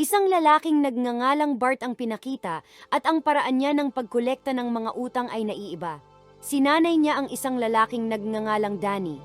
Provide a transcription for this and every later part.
Isang lalaking nagngangalang Bart ang pinakita at ang paraan niya ng pagkolekta ng mga utang ay naiiba. Sinanay niya ang isang lalaking nagngangalang Danny.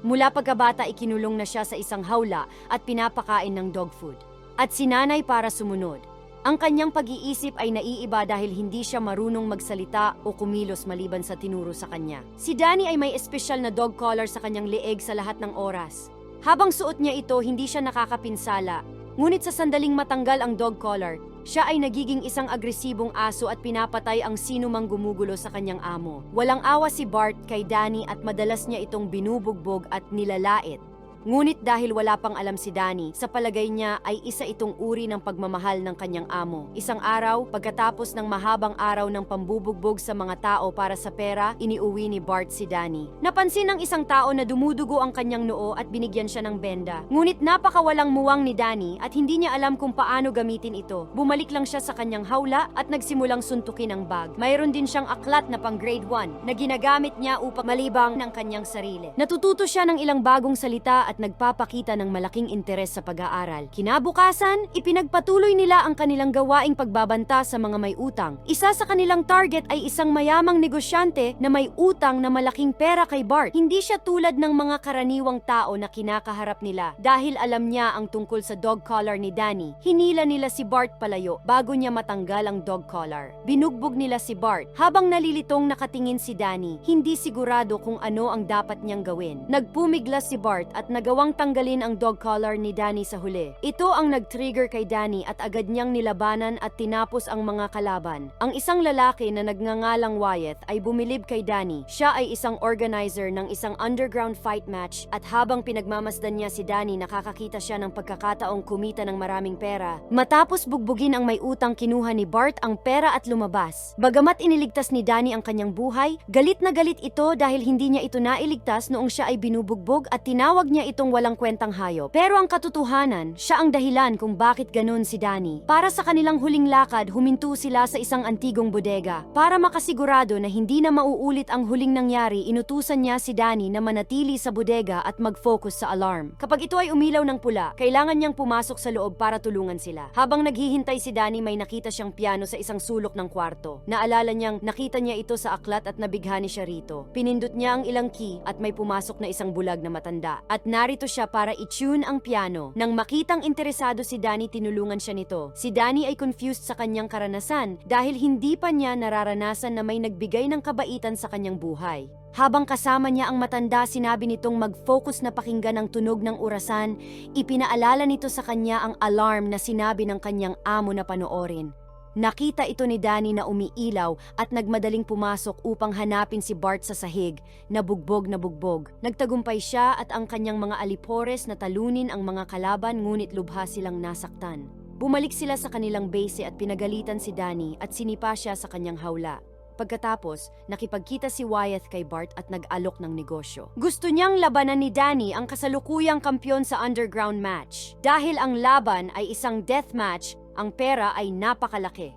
Mula pagkabata ikinulong na siya sa isang hawla at pinapakain ng dog food. At sinanay para sumunod. Ang kanyang pag-iisip ay naiiba dahil hindi siya marunong magsalita o kumilos maliban sa tinuro sa kanya. Si Danny ay may espesyal na dog collar sa kanyang leeg sa lahat ng oras. Habang suot niya ito, hindi siya nakakapinsala. Ngunit sa sandaling matanggal ang dog collar, siya ay nagiging isang agresibong aso at pinapatay ang sinumang gumugulo sa kanyang amo. Walang awa si Bart kay Danny at madalas niya itong binubugbog at nilalait. Ngunit dahil wala pang alam si Danny, sa palagay niya ay isa itong uri ng pagmamahal ng kanyang amo. Isang araw, pagkatapos ng mahabang araw ng pambubugbog sa mga tao para sa pera, iniuwi ni Bart si Danny. Napansin ng isang tao na dumudugo ang kanyang noo at binigyan siya ng benda. Ngunit napakawalang muwang ni Danny at hindi niya alam kung paano gamitin ito. Bumalik lang siya sa kanyang hawla at nagsimulang suntukin ang bag. Mayroon din siyang aklat na pang grade 1 na ginagamit niya upang malibang ng kanyang sarili. Natututo siya ng ilang bagong salita at nagpapakita ng malaking interes sa pag-aaral. Kinabukasan, ipinagpatuloy nila ang kanilang gawaing pagbabanta sa mga may utang. Isa sa kanilang target ay isang mayamang negosyante na may utang na malaking pera kay Bart. Hindi siya tulad ng mga karaniwang tao na kinakaharap nila. Dahil alam niya ang tungkol sa dog collar ni Danny, hinila nila si Bart palayo bago niya matanggal ang dog collar. Binugbog nila si Bart habang nalilitong nakatingin si Danny. Hindi sigurado kung ano ang dapat niyang gawin. Nagpumiglas si Bart at nagawang tanggalin ang dog collar ni Danny sa huli. Ito ang nag-trigger kay Danny at agad niyang nilabanan at tinapos ang mga kalaban. Ang isang lalaki na nagngangalang Wyatt ay bumilib kay Danny. Siya ay isang organizer ng isang underground fight match at habang pinagmamasdan niya si Danny, nakakakita siya ng pagkakataong kumita ng maraming pera. Matapos bugbugin ang may utang, kinuha ni Bart ang pera at lumabas. Bagamat iniligtas ni Danny ang kanyang buhay, galit na galit ito dahil hindi niya ito nailigtas noong siya ay binubugbog at tinawag niya itong walang kwentang hayop. Pero ang katotohanan, siya ang dahilan kung bakit ganun si Danny. Para sa kanilang huling lakad, huminto sila sa isang antigong bodega. Para makasigurado na hindi na mauulit ang huling nangyari, inutusan niya si Danny na manatili sa bodega at mag-focus sa alarm. Kapag ito ay umilaw ng pula, kailangan niyang pumasok sa loob para tulungan sila. Habang naghihintay si Danny, may nakita siyang piano sa isang sulok ng kwarto. Naalala niyang nakita niya ito sa aklat at nabighani siya rito. Pinindot niya ang ilang key at may pumasok na isang bulag na matanda. At narito siya para i-tune ang piano. Nang makitang interesado si Danny, tinulungan siya nito. Si Danny ay confused sa kanyang karanasan dahil hindi pa niya nararanasan na may nagbigay ng kabaitan sa kanyang buhay. Habang kasama niya ang matanda, sinabi nitong mag-focus na pakinggan ang tunog ng orasan. Ipinaalala nito sa kanya ang alarm na sinabi ng kanyang amo na panoorin. Nakita ito ni Danny na umiilaw at nagmadaling pumasok upang hanapin si Bart sa sahig, na bugbog na bugbog. Nagtagumpay siya at ang kanyang mga alipores na talunin ang mga kalaban, ngunit lubha silang nasaktan. Bumalik sila sa kanilang base at pinagalitan si Danny at sinipa siya sa kanyang hawla. Pagkatapos, nakipagkita si Wyatt kay Bart at nag-alok ng negosyo. Gusto niyang labanan ni Danny ang kasalukuyang kampyon sa underground match. Dahil ang laban ay isang death match, ang pera ay napakalaki.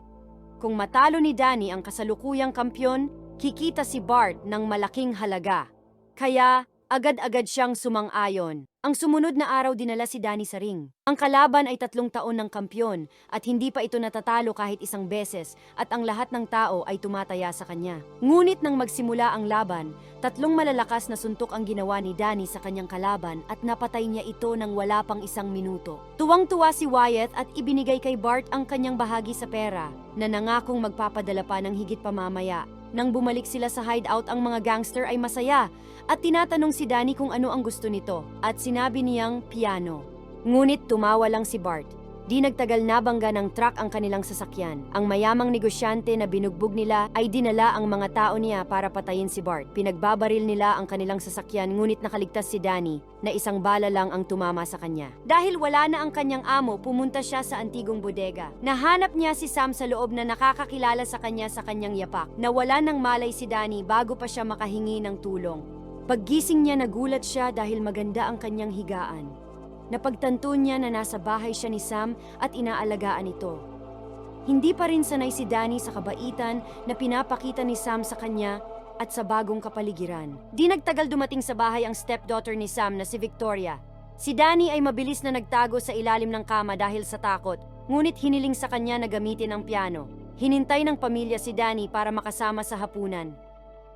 Kung matalo ni Danny ang kasalukuyang kampyon, kikita si Bart ng malaking halaga. Kaya, agad-agad siyang sumang-ayon. Ang sumunod na araw, dinala si Danny sa ring. Ang kalaban ay 3 taon ng kampyon at hindi pa ito natatalo kahit isang beses at ang lahat ng tao ay tumataya sa kanya. Ngunit nang magsimula ang laban, 3 malalakas na suntok ang ginawa ni Danny sa kanyang kalaban at napatay niya ito nang wala pang 1 minuto. Tuwang-tuwa si Wyatt at ibinigay kay Bart ang kanyang bahagi sa pera na nangakong magpapadala pa ng higit pa mamaya. Nang bumalik sila sa hideout, ang mga gangster ay masaya at tinatanong si Danny kung ano ang gusto nito at sinabi niyang piano. Ngunit tumawa lang si Bart. Di nagtagal, nabangga ng truck ang kanilang sasakyan. Ang mayamang negosyante na binugbog nila ay dinala ang mga tao niya para patayin si Bart. Pinagbabaril nila ang kanilang sasakyan, ngunit nakaligtas si Danny na 1 bala lang ang tumama sa kanya. Dahil wala na ang kanyang amo, pumunta siya sa antigong bodega. Nahanap niya si Sam sa loob na nakakakilala sa kanyang yapak. Nawala ng malay si Danny bago pa siya makahingi ng tulong. Paggising niya, nagulat siya dahil maganda ang kanyang higaan. Napagtanto niya na nasa bahay siya ni Sam at inaalagaan ito. Hindi pa rin sanay si Danny sa kabaitan na pinapakita ni Sam sa kanya at sa bagong kapaligiran. Di nagtagal, dumating sa bahay ang stepdaughter ni Sam na si Victoria. Si Danny ay mabilis na nagtago sa ilalim ng kama dahil sa takot. ngunit hiniling sa kanya na gamitin ang piano. Hinintay ng pamilya si Danny para makasama sa hapunan.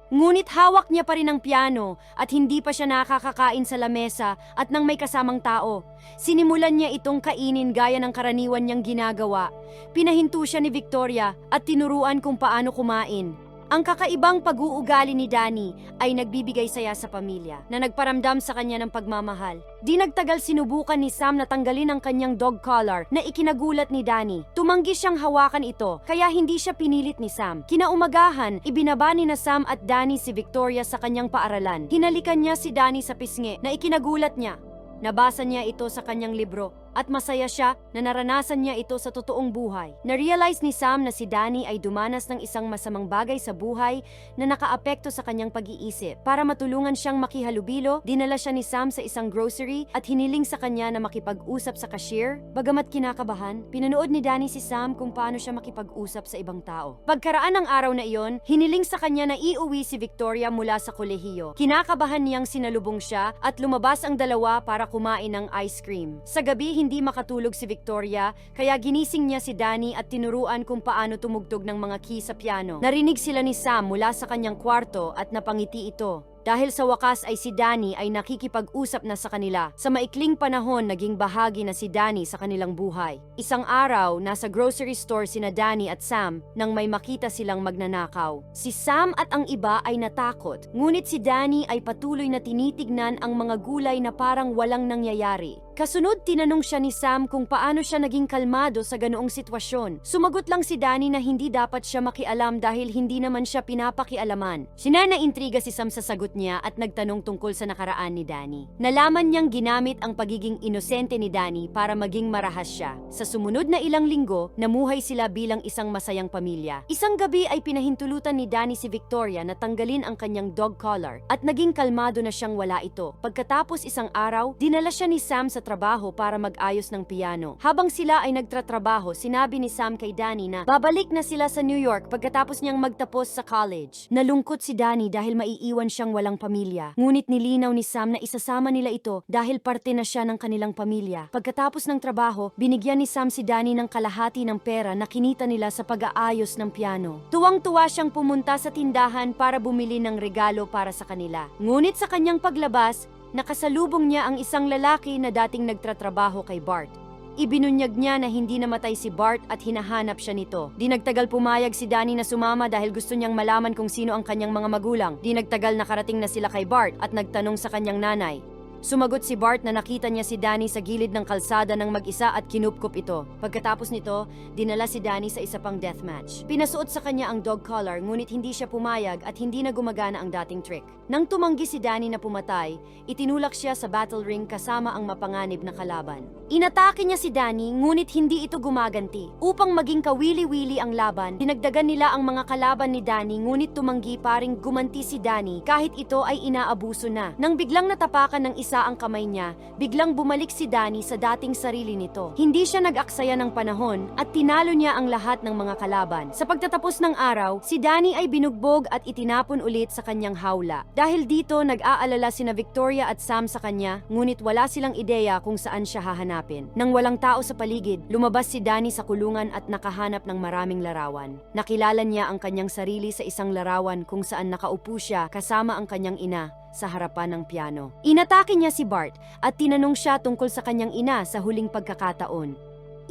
Ngunit hawak niya pa rin ang piano at hindi pa siya nakakakain sa lamesa at nang may kasamang tao. Sinimulan niya itong kainin gaya ng karaniwan niyang ginagawa. Pinahinto siya ni Victoria at tinuruan kung paano kumain. Ang kakaibang pag-uugali ni Danny ay nagbibigay saya sa pamilya na nagparamdam sa kanya ng pagmamahal. Di nagtagal sinubukan ni Sam na tanggalin ang kanyang dog collar na ikinagulat ni Danny. Tumanggi siyang hawakan ito kaya hindi siya pinilit ni Sam. Kinaumagahan, ibinaba ni na Sam at Danny si Victoria sa kanyang paaralan. Hinalikan niya si Danny sa pisngi na ikinagulat niya. Nabasa niya ito sa kanyang libro at masaya siya na naranasan niya ito sa totoong buhay. Na-realize ni Sam na si Danny ay dumanas ng isang masamang bagay sa buhay na nakaapekto sa kanyang pag-iisip. Para matulungan siyang makihalubilo, dinala siya ni Sam sa isang grocery at hiniling sa kanya na makipag-usap sa cashier. Bagamat kinakabahan, pinanood ni Danny si Sam kung paano siya makipag-usap sa ibang tao. Pagkaraan ng araw na iyon, hiniling sa kanya na iuwi si Victoria mula sa kolehiyo. Kinakabahan niyang sinalubong siya at lumabas ang dalawa para kumain ng ice cream. Sa gabi, hindi makatulog si Victoria, kaya ginising niya si Danny at tinuruan kung paano tumugtog ng mga key sa piano. Narinig sila ni Sam mula sa kanyang kwarto at napangiti ito. Dahil sa wakas ay si Danny ay nakikipag-usap na sa kanila. Sa maikling panahon, naging bahagi na si Danny sa kanilang buhay. Isang araw, nasa grocery store sina Danny at Sam nang may makita silang magnanakaw. Si Sam at ang iba ay natakot, ngunit si Danny ay patuloy na tinitignan ang mga gulay na parang walang nangyayari. Kasunod, tinanong siya ni Sam kung paano siya naging kalmado sa ganoong sitwasyon. Sumagot lang si Danny na hindi dapat siya makialam dahil hindi naman siya pinapakialaman. Sinanaintriga si Sam sa sagot niya at nagtanong tungkol sa nakaraan ni Danny. Nalaman niyang ginamit ang pagiging inosente ni Danny para maging marahas siya. Sa sumunod na ilang linggo, namuhay sila bilang isang masayang pamilya. Isang gabi ay pinahintulutan ni Danny si Victoria na tanggalin ang kanyang dog collar at naging kalmado na siyang wala ito. Pagkatapos isang araw, dinala siya ni Sam sa trabaho para mag-ayos ng piano. Habang sila ay nagtratrabaho, sinabi ni Sam kay Danny na babalik na sila sa New York pagkatapos niyang magtapos sa college. Nalungkot si Danny dahil maiiwan siyang walang pamilya. Ngunit nilinaw ni Sam na isasama nila ito dahil parte na siya ng kanilang pamilya. Pagkatapos ng trabaho, binigyan ni Sam si Danny ng kalahati ng pera na kinita nila sa pag-aayos ng piano. Tuwang-tuwa siyang pumunta sa tindahan para bumili ng regalo para sa kanila. Ngunit sa kanyang paglabas, nakasalubong niya ang isang lalaki na dating nagtratrabaho kay Bart. Ibinunyag niya na hindi namatay si Bart at hinahanap siya nito. Di nagtagal pumayag si Danny na sumama dahil gusto niyang malaman kung sino ang kanyang mga magulang. Di nagtagal nakarating na sila kay Bart at nagtanong sa kanyang nanay. Sumagot si Bart na nakita niya si Danny sa gilid ng kalsada ng mag-isa at kinupkup ito. Pagkatapos nito, dinala si Danny sa isa pang deathmatch. Pinasuot sa kanya ang dog collar ngunit hindi siya pumayag at hindi na gumagana ang dating trick. Nang tumanggi si Danny na pumatay, itinulak siya sa battle ring kasama ang mapanganib na kalaban. Inatake niya si Danny ngunit hindi ito gumaganti. Upang maging kawili-wili ang laban, dinagdagan nila ang mga kalaban ni Danny ngunit tumanggi paring gumanti si Danny kahit ito ay inaabuso na. Nang biglang natapakan ng isa ang kamay niya, biglang bumalik si Danny sa dating sarili nito. Hindi siya nag-aksaya ng panahon at tinalo niya ang lahat ng mga kalaban. Sa pagtatapos ng araw, si Danny ay binugbog at itinapon ulit sa kanyang hawla. Dahil dito, nag-aalala sina Victoria at Sam sa kanya, ngunit wala silang ideya kung saan siya hahanapin. Nang walang tao sa paligid, lumabas si Danny sa kulungan at nakahanap ng maraming larawan. Nakilala niya ang kanyang sarili sa isang larawan kung saan nakaupo siya kasama ang kanyang ina sa harapan ng piano. Inatake niya si Bart at tinanong siya tungkol sa kanyang ina sa huling pagkakataon.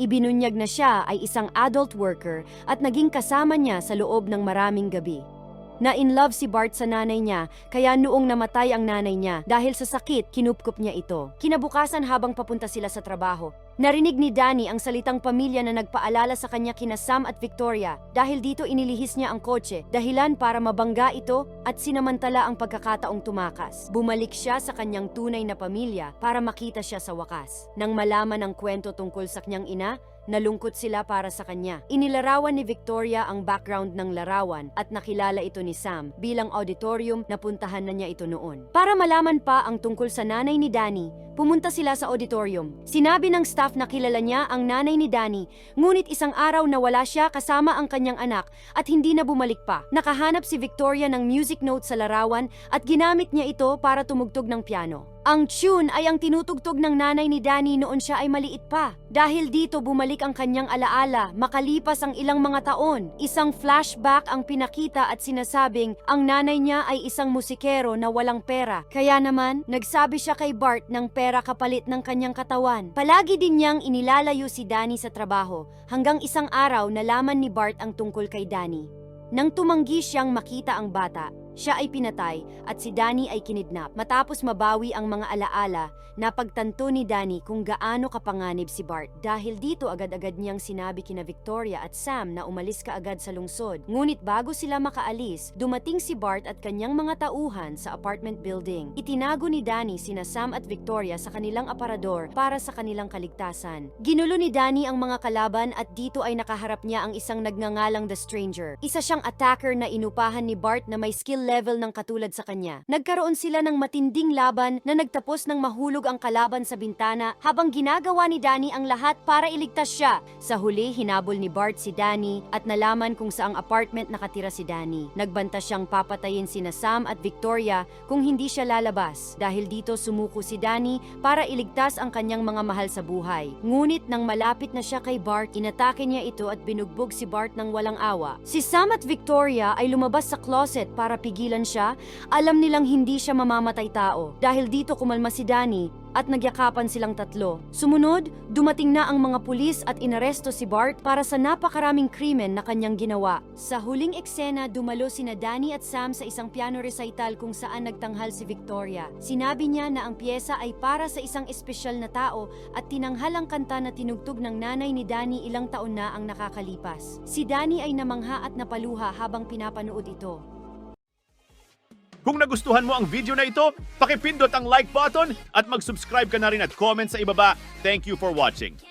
Ibinunyag na siya ay isang adult worker at naging kasama niya sa loob ng maraming gabi. Na-in-love si Bart sa nanay niya, kaya noong namatay ang nanay niya dahil sa sakit, kinupkup niya ito. Kinabukasan habang papunta sila sa trabaho, narinig ni Danny ang salitang pamilya na nagpaalala sa kanya kina Sam at Victoria. Dahil dito inilihis niya ang kotse, dahilan para mabangga ito at sinamantala ang pagkakataong tumakas. Bumalik siya sa kanyang tunay na pamilya para makita siya sa wakas. Nang malaman ang kwento tungkol sa kanyang ina, nalungkot sila para sa kanya. Inilarawan ni Victoria ang background ng larawan at nakilala ito ni Sam bilang auditorium na puntahan na niya ito noon. Para malaman pa ang tungkol sa nanay ni Danny, pumunta sila sa auditorium. Sinabi ng staff na kilala niya ang nanay ni Danny, ngunit isang araw na wala siya kasama ang kanyang anak at hindi na bumalik pa. Nakahanap si Victoria ng music note sa larawan at ginamit niya ito para tumugtog ng piano. Ang tune ay ang tinutugtog ng nanay ni Danny noon siya ay maliit pa. Dahil dito bumalik ang kanyang alaala makalipas ang ilang mga taon. Isang flashback ang pinakita at sinasabing ang nanay niya ay isang musikero na walang pera. Kaya naman, nagsabi siya kay Bart ng pera kapalit ng kanyang katawan. Palagi din niyang inilalayo si Danny sa trabaho hanggang isang araw nalaman ni Bart ang tungkol kay Danny. Nang tumanggi siyang makita ang bata, siya ay pinatay at si Danny ay kinidnap. Matapos mabawi ang mga alaala, napagtanto ni Danny kung gaano kapanganib si Bart. Dahil dito agad-agad niyang sinabi kina Victoria at Sam na umalis kaagad sa lungsod. Ngunit bago sila makaalis, dumating si Bart at kanyang mga tauhan sa apartment building. Itinago ni Danny sina Sam at Victoria sa kanilang aparador para sa kanilang kaligtasan. Ginulo ni Danny ang mga kalaban at dito ay nakaharap niya ang isang nagngangalang The Stranger. Isa siyang attacker na inupahan ni Bart na may skill level ng katulad sa kanya. Nagkaroon sila ng matinding laban na nagtapos ng mahulog ang kalaban sa bintana habang ginagawa ni Danny ang lahat para iligtas siya. Sa huli, hinabol ni Bart si Danny at nalaman kung saang apartment nakatira si Danny. Nagbanta siyang papatayin sina Sam at Victoria kung hindi siya lalabas. Dahil dito sumuko si Danny para iligtas ang kanyang mga mahal sa buhay. Ngunit nang malapit na siya kay Bart, inatake niya ito at binugbog si Bart ng walang awa. Si Sam at Victoria ay lumabas sa closet para pigilan siya. Alam nilang hindi siya mamamatay tao. Dahil dito kumalma si Danny at nagyakapan silang tatlo. Sumunod, dumating na ang mga pulis at inaresto si Bart para sa napakaraming krimen na kanyang ginawa. Sa huling eksena, dumalo sina Danny at Sam sa isang piano recital kung saan nagtanghal si Victoria. Sinabi niya na ang piyesa ay para sa isang espesyal na tao at tinanghal ang kanta na tinugtog ng nanay ni Danny ilang taon na ang nakakalipas. Si Danny ay namangha at napaluha habang pinapanood ito. Kung nagustuhan mo ang video na ito, pakipindot ang like button at mag-subscribe ka na rin at comment sa ibaba. Thank you for watching.